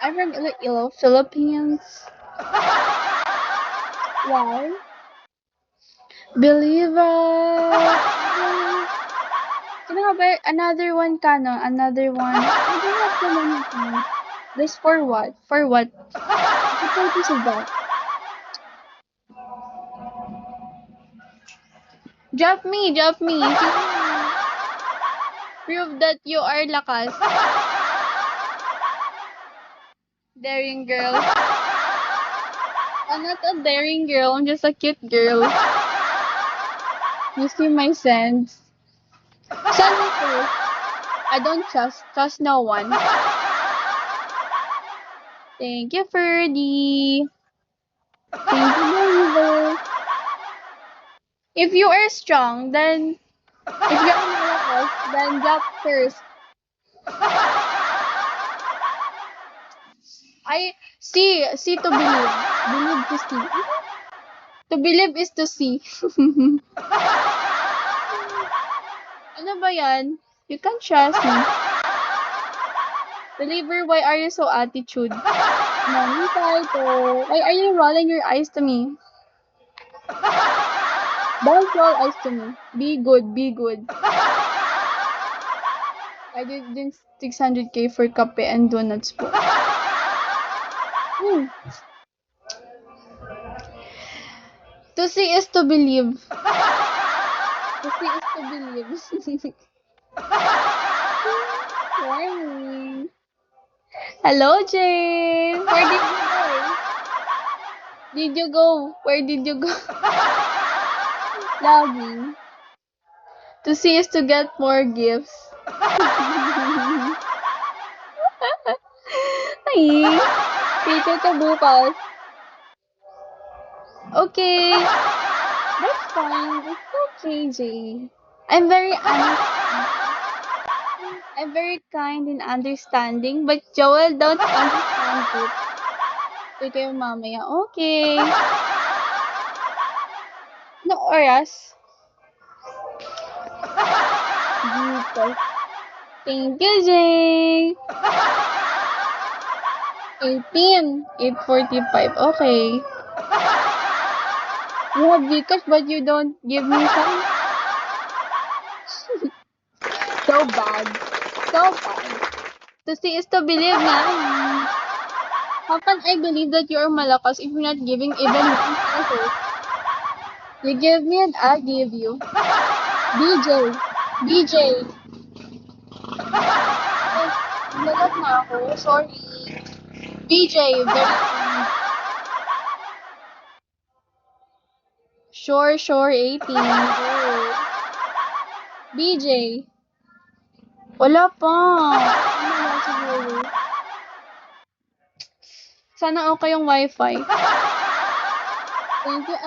I'm from Iloilo, Philippines. Why? Believer. Can I have another one, Kano? Another one. I don't have so many things. This for what? For what? The purpose of that. Drop me, drop me. Prove that you are lakas. Daring girl. I'm not a daring girl. I'm just a cute girl. You see my sense. Send me first. I don't trust no one. Thank you, Ferdy. Thank you, Believer. If you are strong, then if you're malakas, then drop first. I see to believe. Believe to see. To believe is to see. Ano ba yan? You can trust me. Believer, why are you so attitude? Nani title. Why are you rolling your eyes to me? Don't roll eyes to me. Be good, be good. I did din 600k for kape and donuts po. Hmm. To see is to believe. To see is to believe. Morning. Hello, Jane. Where did you go? Did you go? Where did you go? Logging. To see is to get more gifts. Ay, speaker ka bukas. Okay. That's fine. It's okay, Jay. I'm very honest. I'm very kind and understanding, but Joel don't understand it. Ito yung mamaya. Okay. No oras. Jesus. Thank you, Jay. 18. 8:45. Okay. You have Gcash, but you don't give me some. So bad. So bad. To see is to believe nga. How can I believe that you are malakas if you're not giving even 1 peso? You give me and I'll give you. BJ. BJ. Ay, nalat na ako. Sorry. BJ, very sure 18. Go. BJ. Wala pa. Ano lang siguro. Sana okay yung wifi. Thank you,